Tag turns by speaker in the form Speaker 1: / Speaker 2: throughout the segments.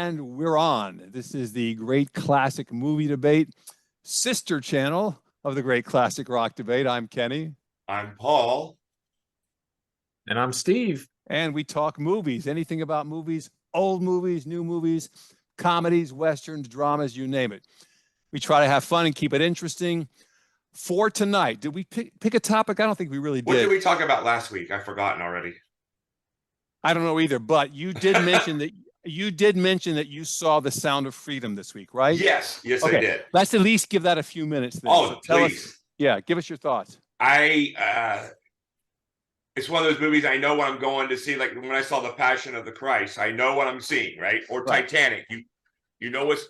Speaker 1: And we're on. This is the Great Classic Movie Debate, sister channel of the Great Classic Rock Debate. I'm Kenny.
Speaker 2: I'm Paul.
Speaker 3: And I'm Steve.
Speaker 1: And we talk movies, anything about movies, old movies, new movies, comedies, westerns, dramas, you name it. We try to have fun and keep it interesting. For tonight, did we pick a topic? I don't think we really did.
Speaker 2: What did we talk about last week? I've forgotten already.
Speaker 1: I don't know either, but you did mention that you saw The Sound of Freedom this week, right?
Speaker 2: Yes, okay. I did.
Speaker 1: Let's at least give that a few minutes then.
Speaker 2: Oh, so please.
Speaker 1: Give us your thoughts.
Speaker 2: It's one of those movies I know what I'm going to see. Like when I saw The Passion of the Christ, I know what I'm seeing, right? Or right. Titanic. You know what's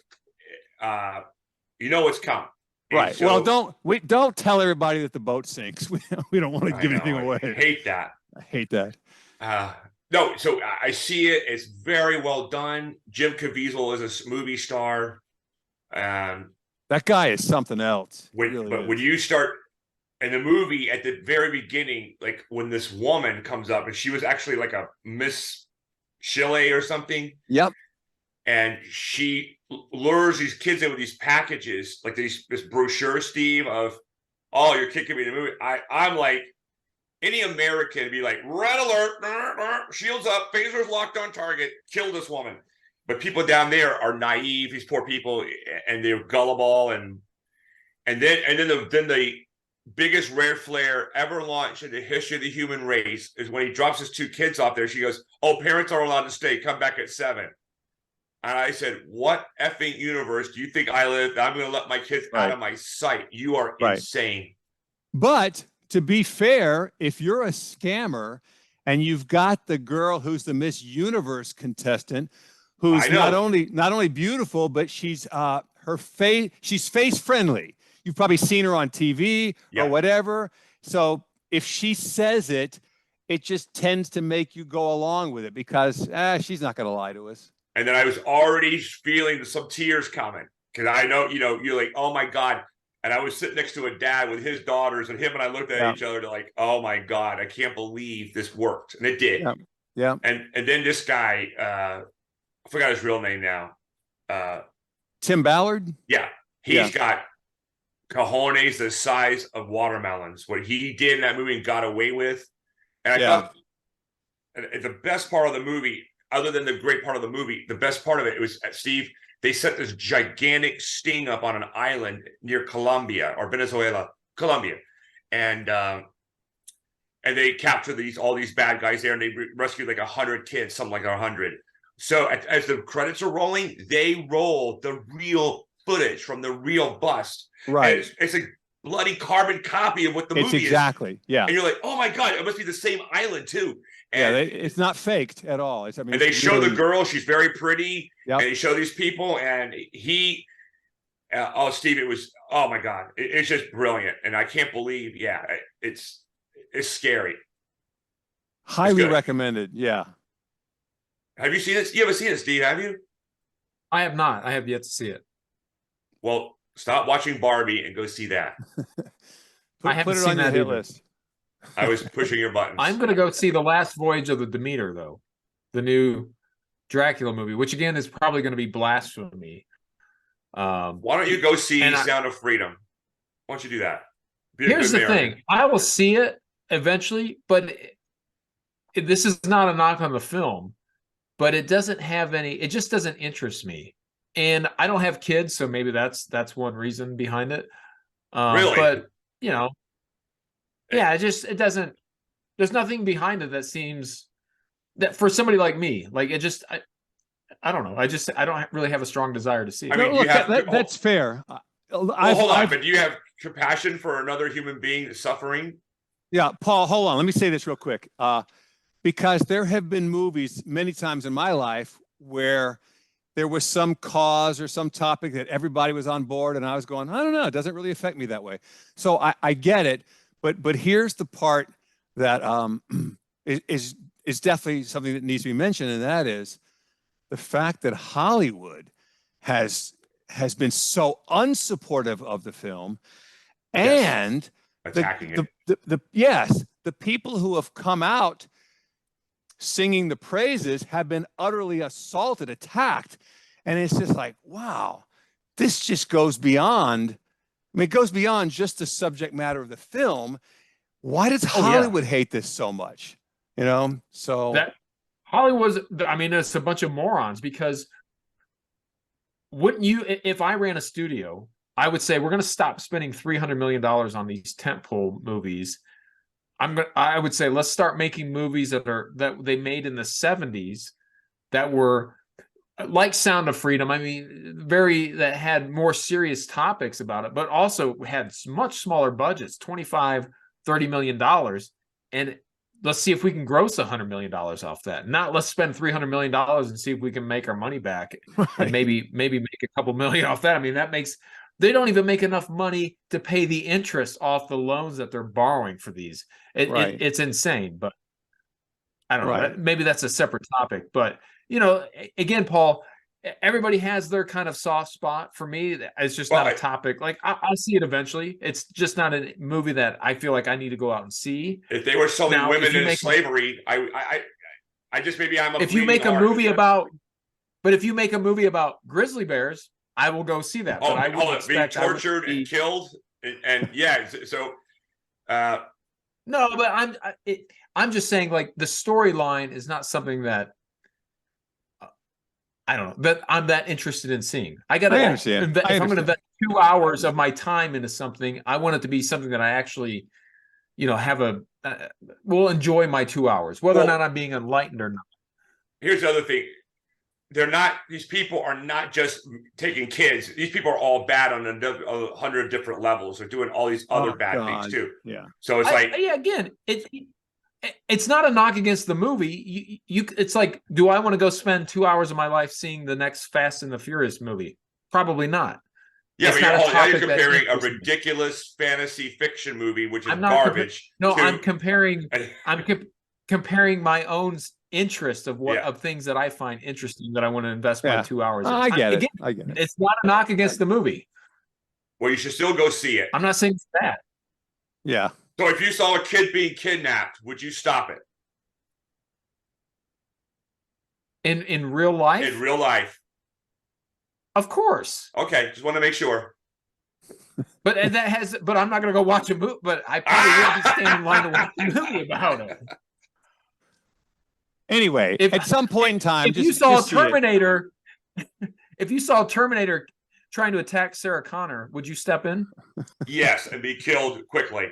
Speaker 2: coming.
Speaker 1: Right. So, well, don't tell everybody that the boat sinks. We don't want to give anything away.
Speaker 2: I hate that. No, so I see it. It's very well done. Jim Caviezel is a movie star.
Speaker 1: That guy is something else.
Speaker 2: When you start in the movie at the very beginning, like when this woman comes up, and she was actually like a Miss Chile or something.
Speaker 1: Yep.
Speaker 2: And she lures these kids in with these packages, like this brochure, Steve, of, oh, your kid could be in the movie. I'm like, any American would be like, red alert, shields up, phasers locked on target, kill this woman. But people down there are naive, these poor people, and they're gullible, and then the biggest red flare ever launched in the history of the human race is when he drops his two kids off there. She goes, oh, parents are allowed to stay, come back at 7. And I said, what effing universe do you think I live? I'm going to let my kids out of my sight. You are insane.
Speaker 1: But to be fair, if you're a scammer and you've got the girl who's the Miss Universe contestant, who's not only beautiful, but she's she's face friendly. You've probably seen her on TV or whatever. So if she says it, it just tends to make you go along with it because she's not going to lie to us.
Speaker 2: And then I was already feeling some tears coming because I know, you're like, oh my God. And I was sitting next to a dad with his daughters, and him and I looked at each other like, oh my God, I can't believe this worked. And it did.
Speaker 1: Yeah.
Speaker 2: And then this guy, I forgot his real name now.
Speaker 1: Tim Ballard?
Speaker 2: Yeah. He's got cojones the size of watermelons. What he did in that movie and got away with. And I thought the best part of the movie, other than the great part of the movie, the best part of it was, Steve, they set this gigantic sting up on an island near Colombia or Venezuela, and they capture all these bad guys there, and they rescue like 100 kids, something like 100. So as the credits are rolling, they roll the real footage from the real bust.
Speaker 1: Right,
Speaker 2: it's a bloody carbon copy of what the movie is.
Speaker 1: Exactly. Yeah,
Speaker 2: and you're like, oh my God, it must be the same island too.
Speaker 1: And it's not faked at all. And
Speaker 2: they show the girl; she's very pretty. Yep. And they show these people, and Steve, it was, oh my God, it's just brilliant, and I can't believe, it's scary.
Speaker 1: Highly recommended. Yeah.
Speaker 2: Have you seen this? You haven't seen it, Steve? Have you?
Speaker 3: I have not. I have yet to see it.
Speaker 2: Well, stop watching Barbie and go see that.
Speaker 3: I haven't put it on your hit list.
Speaker 2: I was pushing your buttons.
Speaker 3: I'm going to go see The Last Voyage of the Demeter, though. The new Dracula movie, which, again, is probably going to be blasphemy.
Speaker 2: Why don't you go see Sound of Freedom? Why don't you do that?
Speaker 3: Here's the thing. I will see it eventually, but this is not a knock on the film, but it doesn't have any – it just doesn't interest me. And I don't have kids, so maybe that's one reason behind it.
Speaker 2: Really?
Speaker 3: But, it doesn't, there's nothing behind it that seems that for somebody like me, like it just, I don't know. I don't really have a strong desire to see it.
Speaker 2: I mean,
Speaker 1: that's fair.
Speaker 2: Hold on, but do you have compassion for another human being suffering?
Speaker 1: Yeah, Paul, hold on. Let me say this real quick. Because there have been movies many times in my life where there was some cause or some topic that everybody was on board, and I was going, I don't know, it doesn't really affect me that way. So I get it. But here's the part that is definitely something that needs to be mentioned, and that is the fact that Hollywood has been so unsupportive of the film, and
Speaker 2: attacking it.
Speaker 1: The people who have come out singing the praises have been utterly assaulted, attacked. And it's just like, wow, this just goes beyond. I mean, it goes beyond just the subject matter of the film. Why does
Speaker 3: Oh, yeah.
Speaker 1: Hollywood hate this so much? You know, so
Speaker 3: That Hollywood's, I mean, it's a bunch of morons, because wouldn't you, if I ran a studio, I would say we're going to stop spending $300 million on these tentpole movies. I would say let's start making movies that they made in the 70s that were like Sound of Freedom. I mean, that had more serious topics about it, but also had much smaller budgets, 25, $30 million. And let's see if we can gross $100 million off that. Not let's spend $300 million and see if we can make our money back, and maybe make a couple million off that. I mean, they don't even make enough money to pay the interest off the loans that they're borrowing for these. It's insane, but I don't know. Maybe that's a separate topic. But, again, Paul, everybody has their kind of soft spot. For me, it's just not a topic. Like, I'll see it eventually. It's just not a movie that I feel like I need to go out and see.
Speaker 2: If they were selling women into slavery, I just, maybe I'm a
Speaker 3: if you make a movie about, but if you make a movie about grizzly bears, I will go see that.
Speaker 2: Oh,
Speaker 3: but I
Speaker 2: hold on, being tortured and killed, and yeah. So,
Speaker 3: no, but I'm just saying, like, the storyline is not something that I don't know that I'm that interested in seeing. I understand. If I'm going to invest 2 hours of my time into something, I want it to be something that I actually, will enjoy my 2 hours, whether or not I'm being enlightened or not.
Speaker 2: Here's the other thing. These people are not just taking kids. These people are all bad on 100 different levels. They're doing all these other bad things too.
Speaker 1: Yeah.
Speaker 2: So it's
Speaker 3: again, it's not a knock against the movie. It's like, do I want to go spend 2 hours of my life seeing the next Fast and the Furious movie? Probably not.
Speaker 2: Yeah, but you're comparing a ridiculous fantasy fiction movie, which is garbage.
Speaker 3: I'm comparing. Comparing my own interest of things that I find interesting that I want to invest my 2 hours in.
Speaker 1: I get it.
Speaker 3: It's not a knock against the movie.
Speaker 2: Well, you should still go see it.
Speaker 3: I'm not saying it's bad.
Speaker 1: Yeah.
Speaker 2: So if you saw a kid being kidnapped, would you stop it?
Speaker 3: In real life?
Speaker 2: In real life.
Speaker 3: Of course.
Speaker 2: Okay, just want to make sure.
Speaker 3: But I'm not going to go watch a movie. But I probably will be standing in line to watch a movie about it.
Speaker 1: Anyway, at some point in time,
Speaker 3: if you saw Terminator trying to attack Sarah Connor, would you step in?
Speaker 2: Yes, and be killed quickly.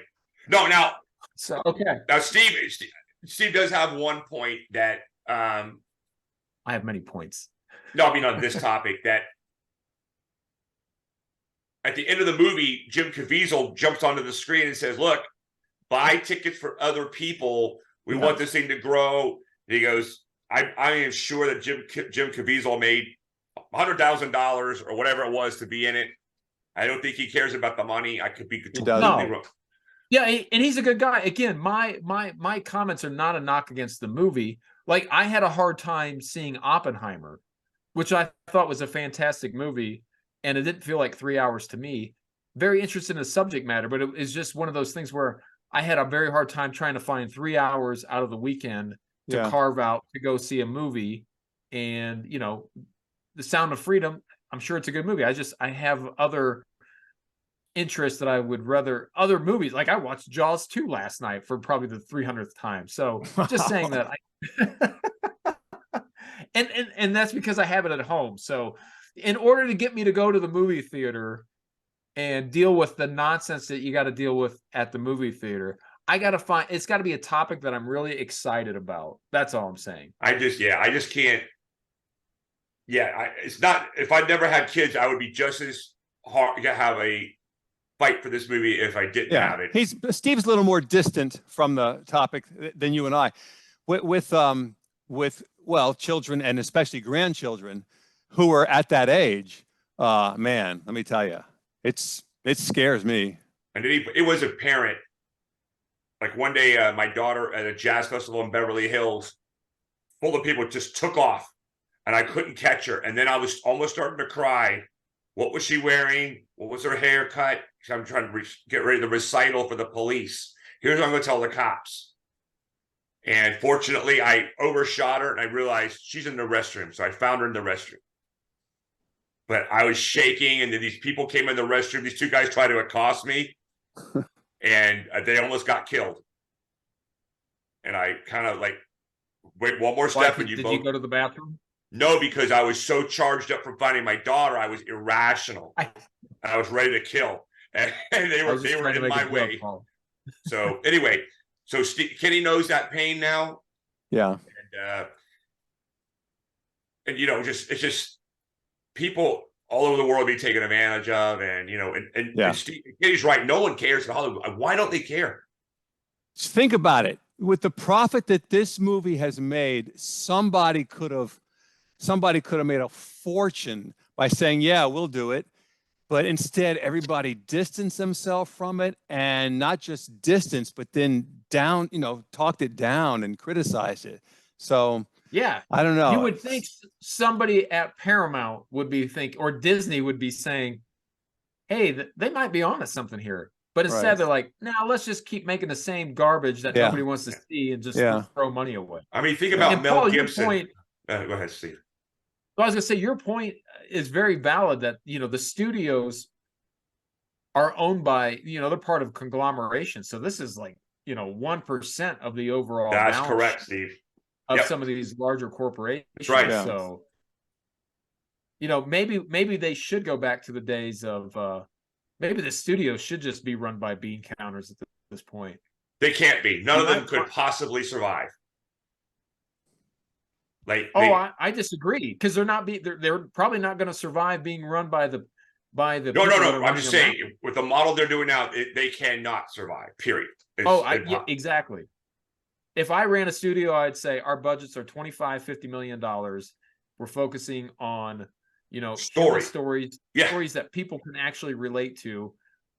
Speaker 2: No, now.
Speaker 3: So okay.
Speaker 2: Now, Steve does have one point that.
Speaker 3: I have many points.
Speaker 2: No, I mean on this topic that. At the end of the movie, Jim Caviezel jumps onto the screen and says, "Look, buy tickets for other people. We want this thing to grow." And he goes, I am sure that Jim Caviezel made $100,000 or whatever it was to be in it. I don't think he cares about the money. I could be completely wrong.
Speaker 3: Yeah, and he's a good guy. Again, my comments are not a knock against the movie. Like, I had a hard time seeing Oppenheimer, which I thought was a fantastic movie, and it didn't feel like 3 hours to me. Very interested in the subject matter, but it is just one of those things where I had a very hard time trying to find 3 hours out of the weekend to carve out to go see a movie. And, The Sound of Freedom, I'm sure it's a good movie. I have other interests that I would rather, other movies. Like, I watched Jaws 2 last night for probably the 300th time. So just saying that and that's because I have it at home. So in order to get me to go to the movie theater and deal with the nonsense that you got to deal with at the movie theater, it's got to be a topic that I'm really excited about. That's all I'm saying.
Speaker 2: I just can't. Yeah, it's not. If I'd never had kids, I would be just as hard to have a fight for this movie if I didn't have it.
Speaker 1: Steve's a little more distant from the topic than you and I, with children and especially grandchildren who are at that age. Man, let me tell you, it scares me.
Speaker 2: And it was apparent. Like one day, my daughter at a jazz festival in Beverly Hills, full of people, just took off, and I couldn't catch her. And then I was almost starting to cry. What was she wearing? What was her haircut? I'm trying to get ready to recital for the police. Here's what I'm going to tell the cops. And fortunately, I overshot her, and I realized she's in the restroom. So I found her in the restroom. but I was shaking, and then these people came in the restroom. These two guys tried to accost me, and they almost got killed. And I kind of like, wait, one more step, and
Speaker 3: did you go to the bathroom?
Speaker 2: No, because I was so charged up from finding my daughter, I was irrational. I was ready to kill, and they were in my way. So anyway, so Kenny knows that pain now.
Speaker 1: Yeah.
Speaker 2: And you know, it's just people all over the world being taken advantage of, and you know, and Kenny's right. No one cares in Hollywood. Why don't they care?
Speaker 1: Just think about it. With the profit that this movie has made, somebody could have made a fortune by saying, "Yeah, we'll do it." But instead, everybody distanced themselves from it, and not just distance, but then talked it down and criticized it. So
Speaker 3: yeah,
Speaker 1: I don't know.
Speaker 3: You would think somebody at Paramount would be or Disney would be saying, "Hey, they might be onto something here." But instead, they're like, "No, let's just keep making the same garbage that nobody wants to see and just throw money away."
Speaker 2: I mean, think about Mel Gibson. Go ahead, Steve.
Speaker 3: So I was gonna say your point is very valid that the studios are owned by they're part of conglomeration. So this is like 1% of the overall.
Speaker 2: That's correct, Steve.
Speaker 3: Of some of these larger corporations.
Speaker 2: That's right. Yeah.
Speaker 3: So maybe they should go back to the days of maybe the studios should just be run by bean counters at this point.
Speaker 2: They can't be. None of them could possibly survive.
Speaker 3: I disagree, because they're probably not going to survive being run by the
Speaker 2: No. I'm just saying, with the model they're doing now, they cannot survive. Period.
Speaker 3: Exactly. If I ran a studio, I'd say our budgets are $25-50 million. We're focusing on stories that people can actually relate to,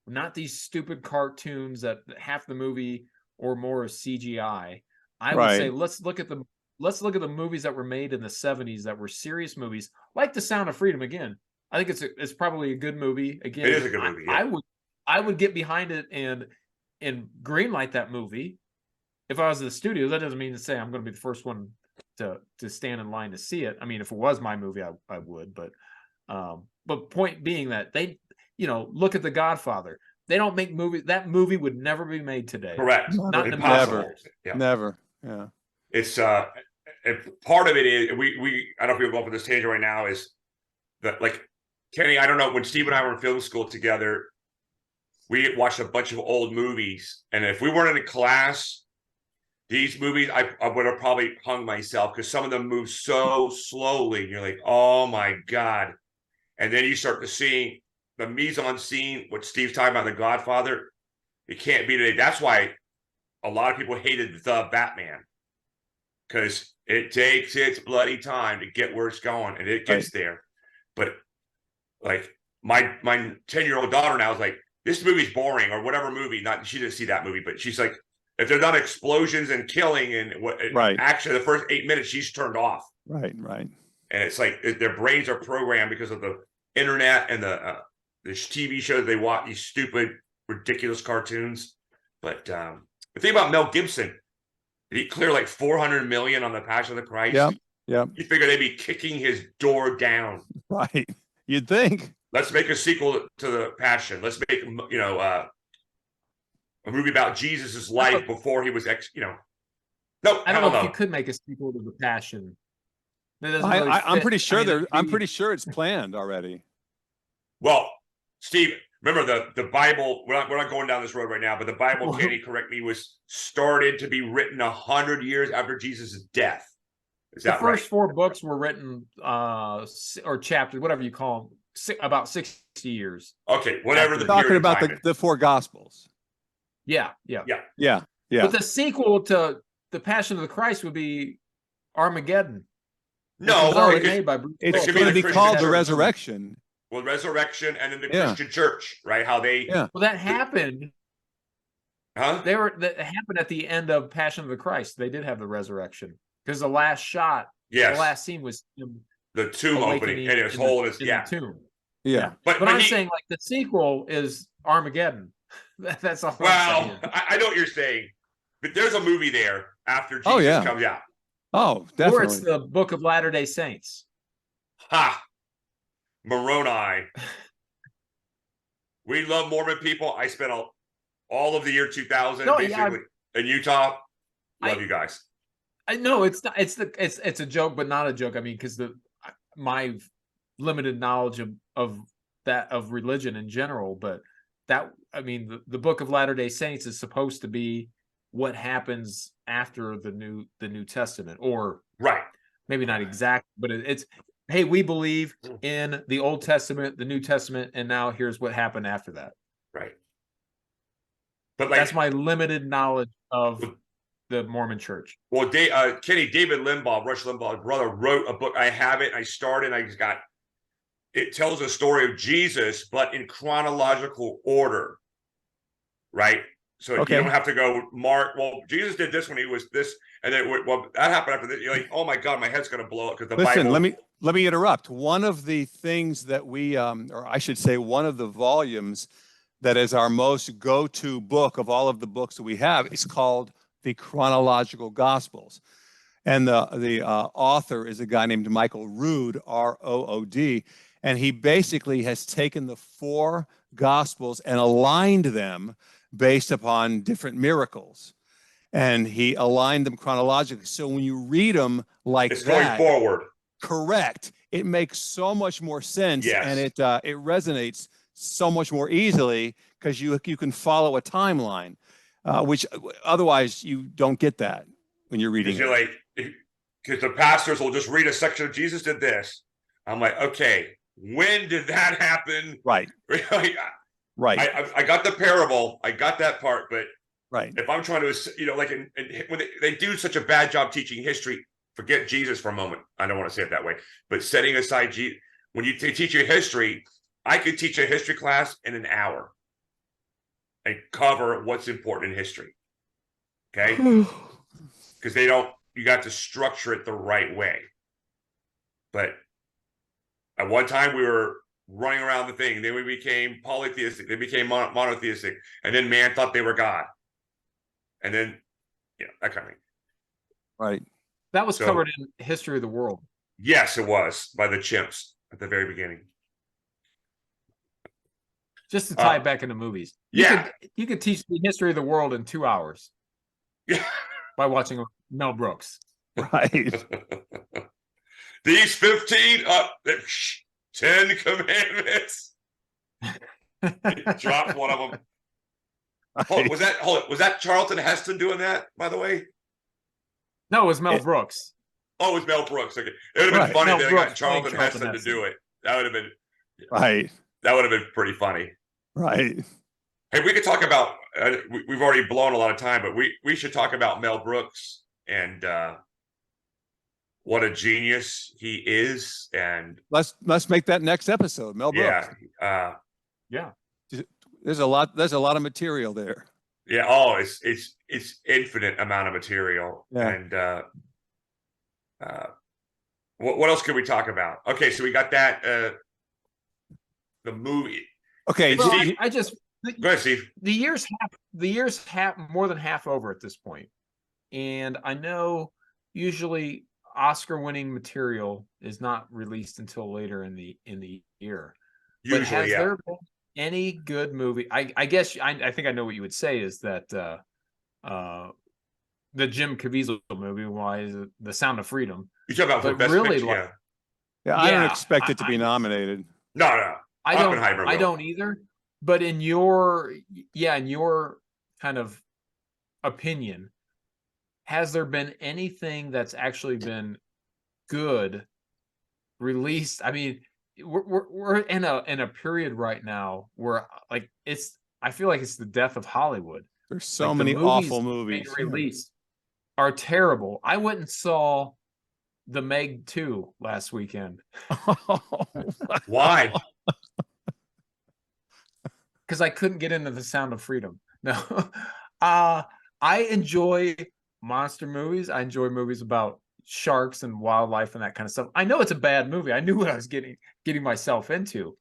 Speaker 3: not these stupid cartoons that half the movie or more is CGI. I would say let's look at the movies that were made in the 70s that were serious movies, like The Sound of Freedom. Again, I think it's probably a good movie. Again,
Speaker 2: it is a good movie. Yeah.
Speaker 3: I would get behind it and greenlight that movie if I was at the studio. That doesn't mean to say I'm going to be the first one to stand in line to see it. I mean, if it was my movie, I would. But point being that they, look at The Godfather. They don't make movies. That movie would never be made today.
Speaker 2: Correct.
Speaker 3: Not
Speaker 1: never. Never. Yeah.
Speaker 2: It's part of it is we I don't know if we'll go off on this tangent right now, is that, like, Kenny, I don't know, when Steve and I were in film school together, we watched a bunch of old movies, and if we weren't in a class, these movies I would have probably hung myself, because some of them move so slowly, and you're like, oh my God. And then you start to see the mise-en-scene, what Steve's talking about, The Godfather. It can't be today. That's why a lot of people hated the Batman, because it takes its bloody time to get where it's going, and it gets there. But like my 10-year-old daughter now is like, this movie's boring, or whatever movie. She didn't see that movie, but she's like, if they're not explosions and killing and action, the first 8 minutes she's turned off.
Speaker 1: Right.
Speaker 2: And it's like their brains are programmed because of the internet and the TV shows they watch, these stupid, ridiculous cartoons. But the thing about Mel Gibson, did he clear like $400 million on The Passion of the Christ?
Speaker 1: Yep.
Speaker 2: You figure they'd be kicking his door down.
Speaker 1: Right. You'd think.
Speaker 2: Let's make a sequel to The Passion. Let's make a movie about Jesus's life before he was No,
Speaker 3: I don't know if you could make a sequel to The Passion.
Speaker 1: I'm pretty sure I'm pretty sure it's planned already.
Speaker 2: Well, Steve, remember the Bible. We're not going down this road right now, but the Bible, Kenny, correct me, was started to be written 100 years after Jesus' death. Is that right?
Speaker 3: The first 4 books were written, or chapters, whatever you call them, about 60 years.
Speaker 2: Okay, whatever.
Speaker 1: Talking about the 4 Gospels.
Speaker 3: Yeah. But the sequel to The Passion of the Christ would be Armageddon.
Speaker 2: No,
Speaker 1: it's going to be called The Resurrection.
Speaker 2: Well, Resurrection, and then the Christian Church, right? How they
Speaker 3: well, that happened.
Speaker 2: Huh?
Speaker 3: That happened at the end of Passion of the Christ. They did have the resurrection, because the last shot, the last scene was
Speaker 2: the tomb opening, and it was whole in the tomb.
Speaker 1: Yeah.
Speaker 3: But I'm saying, like, the sequel is Armageddon. That's all.
Speaker 2: Well, I know what you're saying, but there's a movie there after Jesus comes out.
Speaker 1: Oh, definitely.
Speaker 3: Or it's the Book of Latter-day Saints.
Speaker 2: Ha! Moroni. We love Mormon people. I spent all of the year 2000 basically in Utah. Love you guys.
Speaker 3: I know it's not. It's a joke, but not a joke. I mean, because my limited knowledge of religion in general, but that, I mean, the Book of Latter-day Saints is supposed to be what happens after the New Testament, or
Speaker 2: right,
Speaker 3: maybe not exact, but it's, hey, we believe in the Old Testament, the New Testament, and now here's what happened after that.
Speaker 2: Right. But like,
Speaker 3: that's my limited knowledge of the Mormon Church.
Speaker 2: Well, Kenny, David Limbaugh, Rush Limbaugh's brother, wrote a book. I have it. I started. It tells a story of Jesus, but in chronological order. Right. So you don't have to go Mark. Well, Jesus did this when he was this, and then that happened after this. You're like, oh my God, my head's going to blow up because the Bible.
Speaker 1: Let me interrupt. One of the things that we, or I should say, one of the volumes that is our most go-to book of all of the books that we have is called the Chronological Gospels. And the author is a guy named Michael Rood, R-O-O-D, and he basically has taken the 4 Gospels and aligned them based upon different miracles. And he aligned them chronologically. So when you read them like
Speaker 2: it's
Speaker 1: that,
Speaker 2: going forward.
Speaker 1: Correct. It makes so much more sense,
Speaker 2: yes.
Speaker 1: And it resonates so much more easily because you can follow a timeline, which otherwise you don't get that when you're reading.
Speaker 2: You're like, because the pastors will just read a section of Jesus did this. I'm like, okay, when did that happen?
Speaker 1: Right. Right.
Speaker 2: I got the parable. I got that part, but
Speaker 1: right.
Speaker 2: If I'm trying to, like, when they do such a bad job teaching history, forget Jesus for a moment. I don't want to say it that way, but setting aside Jesus, when you teach your history, I could teach a history class in an hour and cover what's important in history. Okay. Because you got to structure it the right way. But at one time we were running around the thing. Then we became polytheistic. They became monotheistic. And then man thought they were God. And then, that kind of thing.
Speaker 1: Right.
Speaker 3: That was covered in History of the World.
Speaker 2: Yes, it was, by the chimps at the very beginning.
Speaker 3: Just to tie it back into movies. You could teach the history of the world in 2 hours.
Speaker 2: Yeah.
Speaker 3: By watching Mel Brooks.
Speaker 1: Right.
Speaker 2: These 15 10 commandments. Dropped one of them. Right. Was that Charlton Heston doing that, by the way?
Speaker 3: No, it was Mel Brooks.
Speaker 2: Oh, it was Mel Brooks. Okay. It would have been funny if they got Charlton Heston to do it. That would have been
Speaker 1: right.
Speaker 2: That would have been pretty funny.
Speaker 1: Right.
Speaker 2: Hey, we could talk about we've already blown a lot of time, but we should talk about Mel Brooks and what a genius he is. And
Speaker 1: let's make that next episode. Mel Brooks.
Speaker 2: Yeah.
Speaker 1: There's a lot of material there.
Speaker 2: Yeah. Oh, it's infinite amount of material.
Speaker 1: Yeah.
Speaker 2: And what else could we talk about? Okay, so we got that the movie.
Speaker 1: Okay,
Speaker 3: well, I just
Speaker 2: go ahead, Steve.
Speaker 3: The year's more than half over at this point, and I know usually Oscar-winning material is not released until later in the year.
Speaker 2: Usually,
Speaker 3: but has there been any good movie? I guess I think I know what you would say is that the Jim Caviezel movie, why is it The Sound of Freedom?
Speaker 2: You talk about for best
Speaker 3: really
Speaker 2: picture,
Speaker 1: I don't expect it to be nominated.
Speaker 2: No.
Speaker 3: I don't either. But in your kind of opinion, has there been anything that's actually been good released? I mean, we're in a period right now where like I feel like it's the death of Hollywood.
Speaker 1: There's so many awful movies
Speaker 3: released are terrible. I went and saw The Meg 2 last weekend.
Speaker 2: Why?
Speaker 3: Because I couldn't get into The Sound of Freedom. No. I enjoy monster movies. I enjoy movies about sharks and wildlife and that kind of stuff. I know it's a bad movie. I knew what I was getting myself into.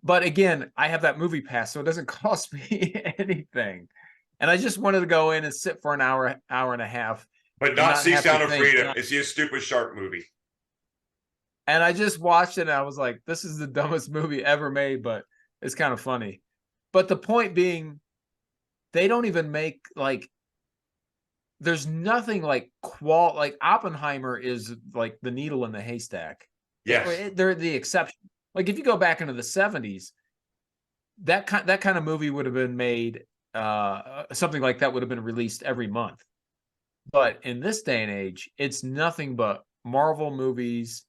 Speaker 3: But again, I have that movie pass, so it doesn't cost me anything. And I just wanted to go in and sit for an hour and a half.
Speaker 2: But not see Sound of Freedom. Is he a stupid shark movie?
Speaker 3: And I just watched it and I was like, this is the dumbest movie ever made, but it's kind of funny. But the point being, they don't even make like, there's nothing like like Oppenheimer is like the needle in the haystack.
Speaker 2: Yes.
Speaker 3: They're the exception. Like if you go back into the 70s, that kind of movie would have been made, something like that would have been released every month. But in this day and age, it's nothing but Marvel movies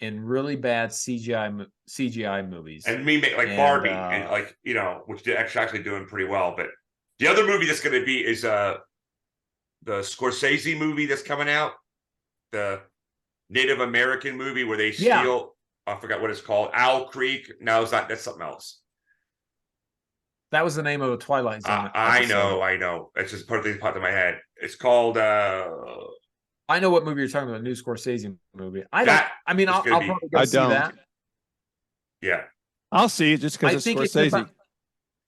Speaker 3: and really bad CGI movies.
Speaker 2: And remake like Barbie and like, you know, which they're actually doing pretty well. But the other movie that's going to be is the Scorsese movie that's coming out, the Native American movie where they steal. I forgot what it's called. Owl Creek. No, it's not. That's something else.
Speaker 3: That was the name of a Twilight Zone.
Speaker 2: I know. It's just part of things popped in my head. It's called.
Speaker 3: I know what movie you're talking about. The new Scorsese movie. I'll probably go see that.
Speaker 2: Yeah,
Speaker 1: I'll see it just because it's Scorsese.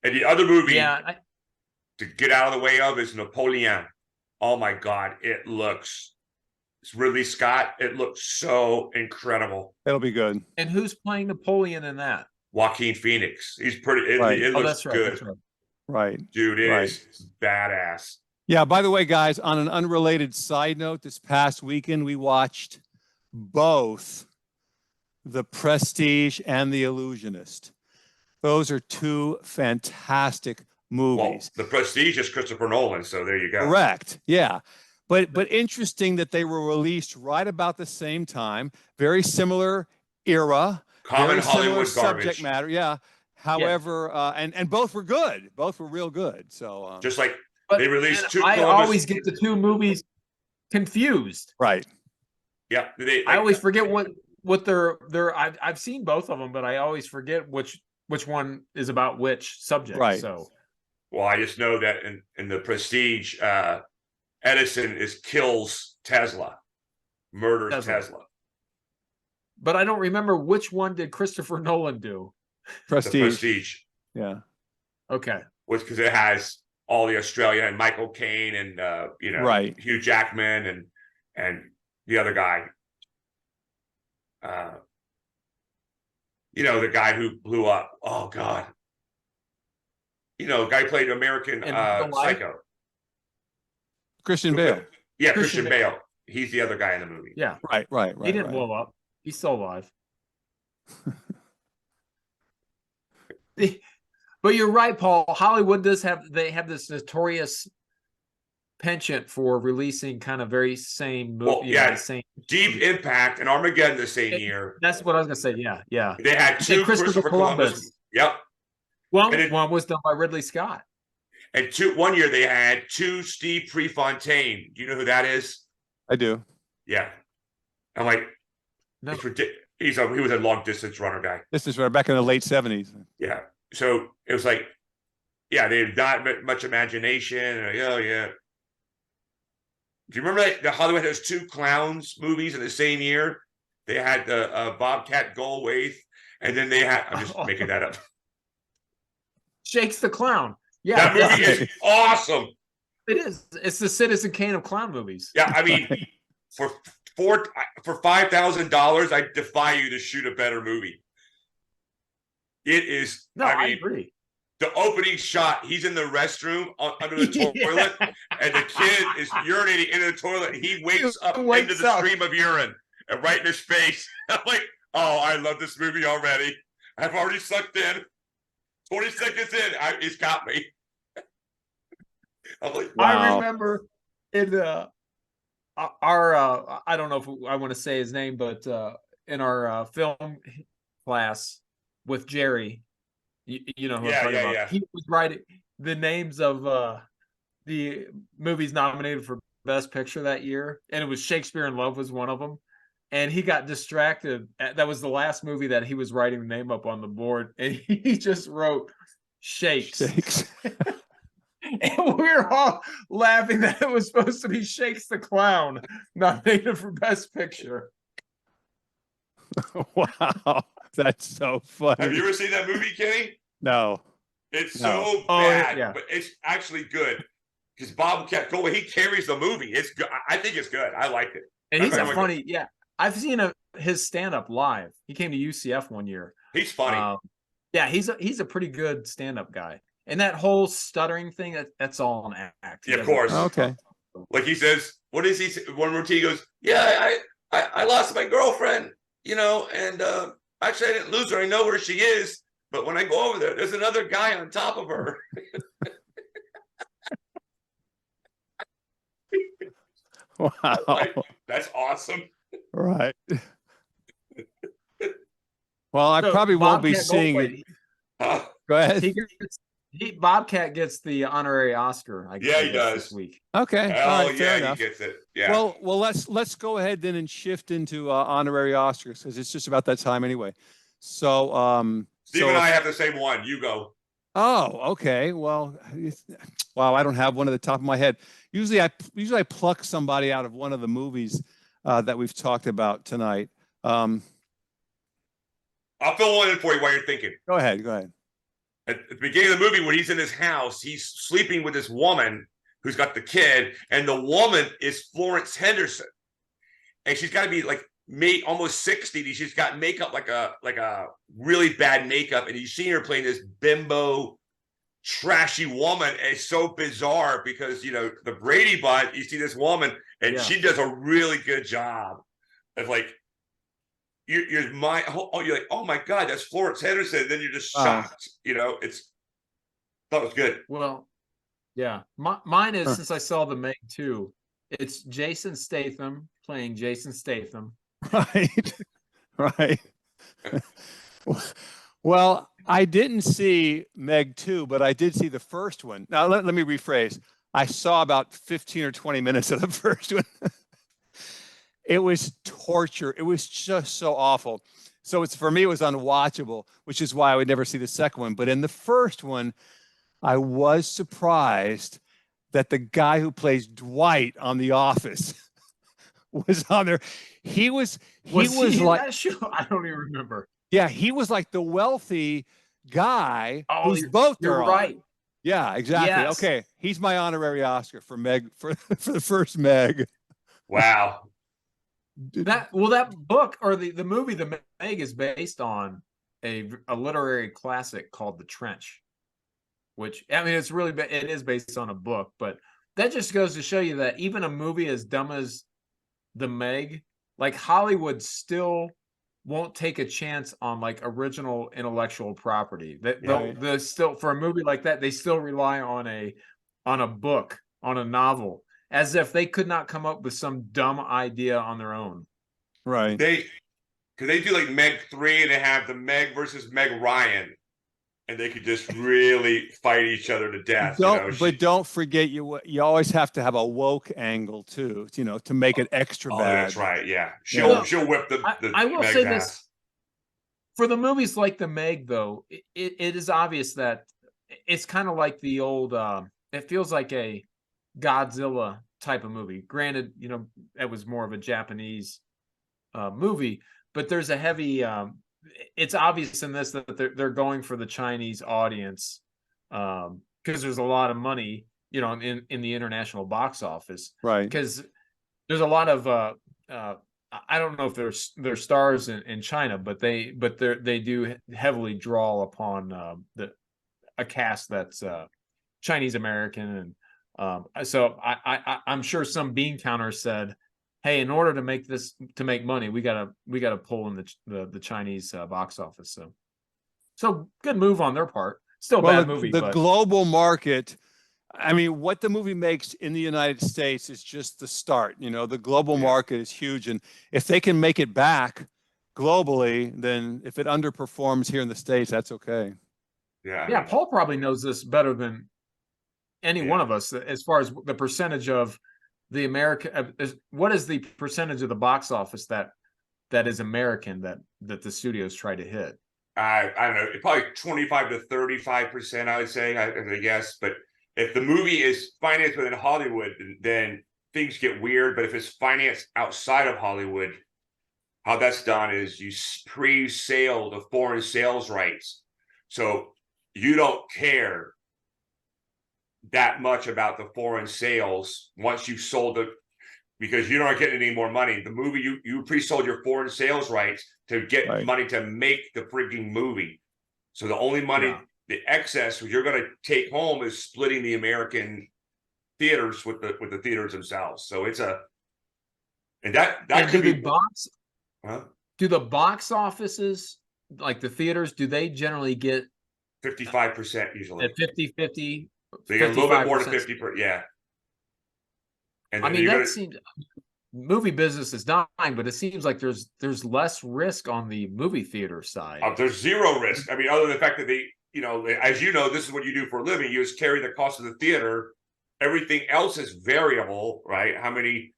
Speaker 2: And the other movie, to get out of the way of, is Napoleon. Oh my God, it's Ridley Scott. It looks so incredible.
Speaker 1: It'll be good.
Speaker 3: And who's playing Napoleon in that?
Speaker 2: Joaquin Phoenix. He's pretty. It looks good.
Speaker 1: That's right.
Speaker 2: Dude, it is badass.
Speaker 1: Yeah, by the way, guys, on an unrelated side note, this past weekend we watched both The Prestige and The Illusionist. Those are two fantastic movies.
Speaker 2: Well, The Prestige is Christopher Nolan, so there you go.
Speaker 1: Correct. Yeah. But interesting that they were released right about the same time, very similar era,
Speaker 2: common
Speaker 1: very similar
Speaker 2: Hollywood
Speaker 1: subject
Speaker 2: garbage.
Speaker 1: matter. Yeah. However, and both were good. Both were real good. So
Speaker 2: just like they released two.
Speaker 3: I always get the two movies confused.
Speaker 1: Right.
Speaker 2: Yeah.
Speaker 3: I always forget what they're. I've seen both of them, but I always forget which one is about which subject.
Speaker 1: Right.
Speaker 3: So,
Speaker 2: well, I just know that in The Prestige, Edison kills Tesla, murders Tesla.
Speaker 3: But I don't remember which one did Christopher Nolan do.
Speaker 1: Prestige.
Speaker 2: The Prestige.
Speaker 1: Yeah.
Speaker 3: Okay.
Speaker 2: Because it has all the Australia and Michael Caine and Hugh Jackman and the other guy. The guy who blew up. Oh God. The guy who played American Psycho.
Speaker 1: Christian Bale.
Speaker 2: Yeah, Christian Bale. He's the other guy in the movie.
Speaker 3: Yeah.
Speaker 1: Right.
Speaker 3: He didn't blow up. He's still alive. But you're right, Paul. Hollywood does have this notorious penchant for releasing kind of very same movie. Same
Speaker 2: Deep Impact and Armageddon the same year.
Speaker 3: That's what I was gonna say. Yeah.
Speaker 2: They had two Christopher Columbus. Yep.
Speaker 3: One was done by Ridley Scott.
Speaker 2: And one year they had two Steve Prefontaine. Do you know who that is?
Speaker 1: I do.
Speaker 2: Yeah. I'm like, no. He was a long distance runner guy.
Speaker 1: This is back in the late 70s.
Speaker 2: Yeah. So it was like, they had not much imagination. Oh yeah. Do you remember that Hollywood has two clowns movies in the same year? They had the Bobcat Goldthwait, and then they had. I'm just making that up.
Speaker 3: Shakes the Clown. Yeah,
Speaker 2: that movie is awesome.
Speaker 3: It is. It's the Citizen Kane of clown movies.
Speaker 2: Yeah, I mean, for $5,000, I defy you to shoot a better movie. It is.
Speaker 3: No, I agree.
Speaker 2: The opening shot, he's in the restroom under the toilet, and the kid is urinating into the toilet. And he wakes up into the stream of urine and right in his face. I'm like, oh, I love this movie already. I've already sucked in. 20 seconds in, it's got me. I'm like,
Speaker 3: wow. I remember in our I don't know if I want to say his name, but in our film class with Jerry. You know who I'm talking about. Yeah. He was writing the names of the movies nominated for Best Picture that year, and it was Shakespeare in Love was one of them. And he got distracted. That was the last movie that he was writing the name up on the board, and he just wrote Shakes. And we were all laughing that it was supposed to be Shakes the Clown, nominated for Best Picture.
Speaker 1: Wow. That's so funny.
Speaker 2: Have you ever seen that movie, Kenny?
Speaker 1: No.
Speaker 2: It's so bad, but it's actually good. Because Bobcat Goldthwait, he carries the movie. It's good. I think it's good. I like it.
Speaker 3: And he's a funny, I've seen his stand-up live. He came to UCF one year.
Speaker 2: He's funny.
Speaker 3: Yeah, he's a pretty good stand-up guy. And that whole stuttering thing, that's all an act.
Speaker 2: Yeah, of course.
Speaker 1: Okay.
Speaker 2: Like he says, what is he? One routine, he goes, yeah, I lost my girlfriend, and actually I didn't lose her. I know where she is. But when I go over there, there's another guy on top of her.
Speaker 1: Wow.
Speaker 2: Like, that's awesome.
Speaker 1: Right. Well, I
Speaker 3: So
Speaker 1: probably won't be
Speaker 3: Bobcat
Speaker 1: seeing
Speaker 3: Goldthwait,
Speaker 1: it. Go ahead.
Speaker 3: Bobcat gets the honorary Oscar.
Speaker 2: Yeah, he
Speaker 3: guess,
Speaker 2: does.
Speaker 3: this week.
Speaker 1: Okay.
Speaker 2: Hell
Speaker 1: All right. Fair
Speaker 2: yeah,
Speaker 1: enough.
Speaker 2: he gets it. Yeah.
Speaker 1: Well, let's go ahead then and shift into honorary Oscars because it's just about that time anyway. So,
Speaker 2: Steve and I have the same one. You go.
Speaker 1: Oh, okay. Well, wow, I don't have one at the top of my head. Usually I pluck somebody out of one of the movies that we've talked about tonight.
Speaker 2: I'll fill one in for you while you're thinking.
Speaker 1: Go ahead. Go ahead.
Speaker 2: At the beginning of the movie, when he's in his house, he's sleeping with this woman who's got the kid, and the woman is Florence Henderson, and she's got to be like almost 60. She's got makeup like a really bad makeup, and you see her playing this bimbo, trashy woman. And it's so bizarre because the Brady Bunch, you see this woman, and she does a really good job of like. You're like, oh my God, that's Florence Henderson. And then you're just shocked. Thought it was good.
Speaker 3: Well, yeah. Mine is, since I saw the Meg 2, it's Jason Statham playing Jason Statham.
Speaker 1: Right. Right. Well, I didn't see Meg 2, but I did see the first one. Now, let me rephrase. I saw about 15 or 20 minutes of the first one. It was torture. It was just so awful. So for me, it was unwatchable, which is why I would never see the second one. But in the first one, I was surprised that the guy who plays Dwight on The Office was on there. He was like
Speaker 3: that show? I don't even remember.
Speaker 1: Yeah, he was like the wealthy guy who's
Speaker 3: you're right.
Speaker 1: on. Yeah, exactly.
Speaker 3: Yes.
Speaker 1: Okay, he's my honorary Oscar for Meg for the first Meg.
Speaker 2: Wow.
Speaker 3: That book or the movie The Meg is based on a literary classic called The Trench, which it is based on a book, but that just goes to show you that even a movie as dumb as The Meg, like Hollywood still won't take a chance on like original intellectual property. They'll still, for a movie like that, they still rely on a book, on a novel, as if they could not come up with some dumb idea on their own.
Speaker 1: Right.
Speaker 2: Because they do like Meg 3 and they have the Meg versus Meg Ryan, and they could just really fight each other to death.
Speaker 1: But don't forget, you always have to have a woke angle too, to make it extra bad.
Speaker 2: That's right. Yeah, she'll whip the.
Speaker 3: I will
Speaker 2: Meg's
Speaker 3: say
Speaker 2: ass.
Speaker 3: this: for the movies like the Meg, though, it is obvious that it's kind of like the old. It feels like a Godzilla type of movie. Granted, it was more of a Japanese movie, but there's a heavy. It's obvious in this that they're going for the Chinese audience because there's a lot of money, in the international box office.
Speaker 1: Right.
Speaker 3: Because there's a lot of I don't know if they're stars in China, but they do heavily draw upon a cast that's Chinese American, and so I'm sure some bean counter said, hey, in order to make money, we gotta pull in the Chinese box office. So good move on their part. Still bad movie.
Speaker 1: The global market. I mean, what the movie makes in the United States is just the start. The global market is huge, and if they can make it back globally, then if it underperforms here in the States, that's okay.
Speaker 3: Yeah. Paul probably knows this better than any one of us as far as the percentage of the American. What is the percentage of the box office that is American that the studios try to hit?
Speaker 2: I don't know. Probably 25 to 35%. I would say. I guess, but if the movie is financed within Hollywood, then things get weird. But if it's financed outside of Hollywood, how that's done is you pre-sale the foreign sales rights. So you don't care that much about the foreign sales once you've sold because you're not getting any more money. The movie, you pre-sold your foreign sales rights to get money to make the freaking movie. So the only money, the excess you're going to take home is splitting the American theaters with the theaters themselves. So it's and that could be
Speaker 3: do the box offices, like the theaters, do they generally get
Speaker 2: 55% usually
Speaker 3: at 50-50?
Speaker 2: They get a little bit more than 50%. Yeah. And
Speaker 3: I mean, that seems, movie business is dying, but it seems like there's less risk on the movie theater side.
Speaker 2: There's zero risk. I mean, other than the fact that they, as you know, this is what you do for a living. You just carry the cost of the theater. Everything else is variable, right? How many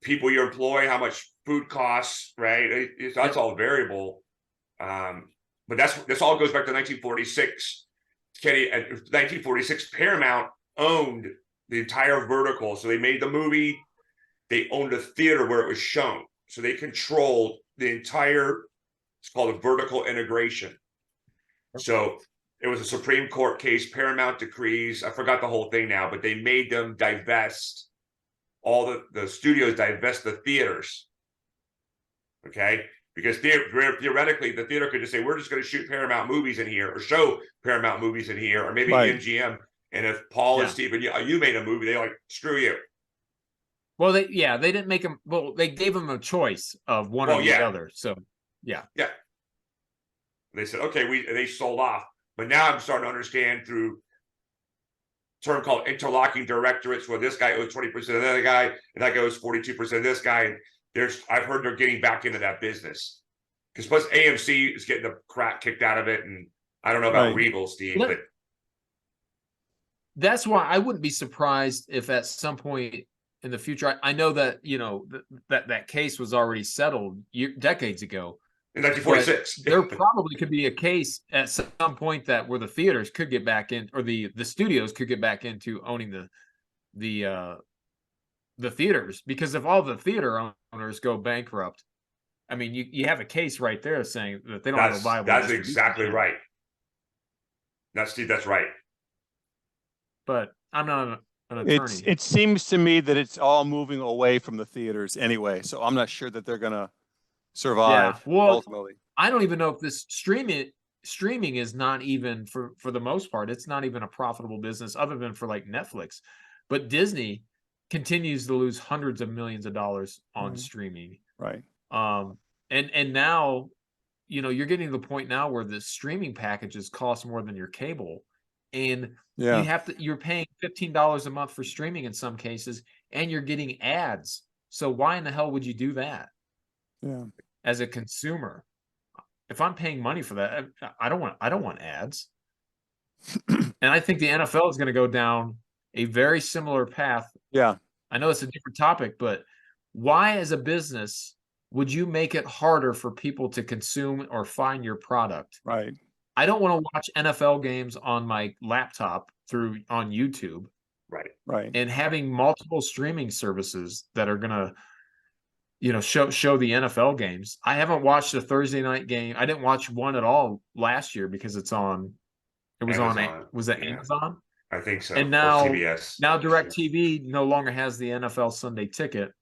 Speaker 2: people you employ, how much food costs, right? That's all variable. But this all goes back to 1946. Kenny, at 1946, Paramount owned the entire vertical. So they made the movie. They owned a theater where it was shown. So they controlled the entire, it's called a vertical integration. So it was a Supreme Court case, Paramount decrees. I forgot the whole thing now, but they made them divest, all the studios divest the theaters. Okay? Because theoretically, the theater could just say, we're just going to shoot Paramount movies in here, or show Paramount movies in here, or maybe MGM. And if Paul and Steve, you made a movie, they're like, screw you.
Speaker 3: Well, they didn't make them. Well, they gave them a choice of one or the other. So, yeah.
Speaker 2: They said, okay, they sold off. But now I'm starting to understand through a term called interlocking directorates, where this guy owes 20% of the other guy, and that guy owes 42% of this guy. And I've heard they're getting back into that business. Because plus AMC is getting the crap kicked out of it. And I don't know about Regal, Steve, but
Speaker 3: that's why I wouldn't be surprised if at some point in the future, I know that, that case was already settled decades ago.
Speaker 2: In 1946.
Speaker 3: There probably could be a case at some point where the theaters could get back in, or the studios could get back into owning the theaters, because if all the theater owners go bankrupt, I mean, you have a case right there saying that they don't have a viable.
Speaker 2: That's exactly right. That's right.
Speaker 3: But I'm not an attorney.
Speaker 1: It seems to me that it's all moving away from the theaters anyway, so I'm not sure that they're gonna survive.
Speaker 3: Yeah, well,
Speaker 1: ultimately,
Speaker 3: I don't even know if this streaming is not even, for the most part, it's not even a profitable business other than for like Netflix. But Disney continues to lose hundreds of millions of dollars on streaming.
Speaker 1: Right.
Speaker 3: And now, you're getting to the point now where the streaming packages cost more than your cable. And you're paying $15 a month for streaming in some cases, and you're getting ads. So why in the hell would you do that?
Speaker 1: Yeah.
Speaker 3: As a consumer, if I'm paying money for that, I don't want ads. And I think the NFL is going to go down a very similar path.
Speaker 1: Yeah.
Speaker 3: I know it's a different topic, but why as a business would you make it harder for people to consume or find your product?
Speaker 1: Right.
Speaker 3: I don't want to watch NFL games on my laptop on YouTube.
Speaker 2: Right.
Speaker 1: Right.
Speaker 3: And having multiple streaming services that are going to, show the NFL games. I haven't watched a Thursday night game. I didn't watch one at all last year because it was
Speaker 2: Amazon.
Speaker 3: was it Amazon?
Speaker 2: I think so.
Speaker 3: And now,
Speaker 2: CBS.
Speaker 3: Now DirecTV no longer has the NFL Sunday Ticket.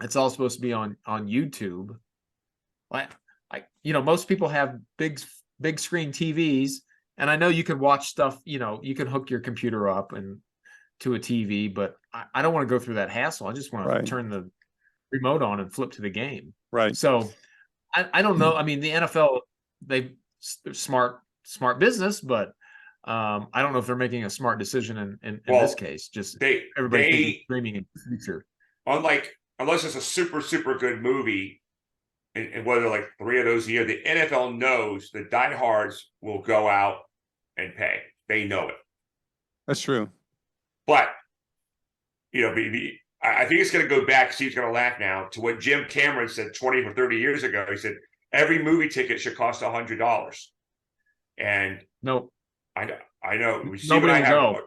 Speaker 3: It's all supposed to be on YouTube. Most people have big screen TVs, and I know you can watch stuff, you can hook your computer up and to a TV, but I don't want to go through that hassle. I just want to turn the remote on and flip to the game.
Speaker 1: Right.
Speaker 3: So I don't know. I mean, the NFL, they're smart business, but I don't know if they're making a smart decision in this case. Just everybody streaming in the future.
Speaker 2: Unless it's a super, super good movie, and whether like 3 of those a year, the NFL knows the diehards will go out and pay. They know it.
Speaker 1: That's true.
Speaker 2: But, I think it's going to go back. Steve's going to laugh now, to what Jim Cameron said 20 or 30 years ago. He said, every movie ticket should cost $100. And
Speaker 3: no,
Speaker 2: I know. We see
Speaker 3: nobody
Speaker 2: what I have.
Speaker 3: go.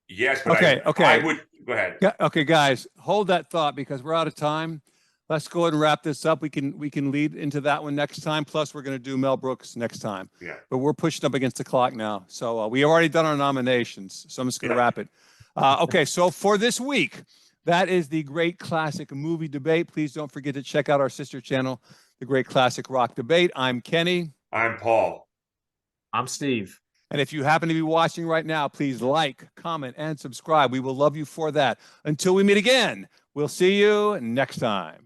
Speaker 2: Yes, but
Speaker 1: okay.
Speaker 2: I would go ahead.
Speaker 1: Yeah, okay, guys, hold that thought because we're out of time. Let's go ahead and wrap this up. We can lead into that one next time. Plus, we're going to do Mel Brooks next time.
Speaker 2: Yeah.
Speaker 1: But we're pushing up against the clock now. So we already done our nominations. So I'm just going to wrap it. Okay, so for this week, That is the Great Classic Movie Debate. Please don't forget to check out our sister channel, the Great Classic Rock Debate. I'm Kenny.
Speaker 2: I'm Paul.
Speaker 3: I'm Steve.
Speaker 1: And if you happen to be watching right now, please like, comment, and subscribe. We will love you for that. Until we meet again, we'll see you next time.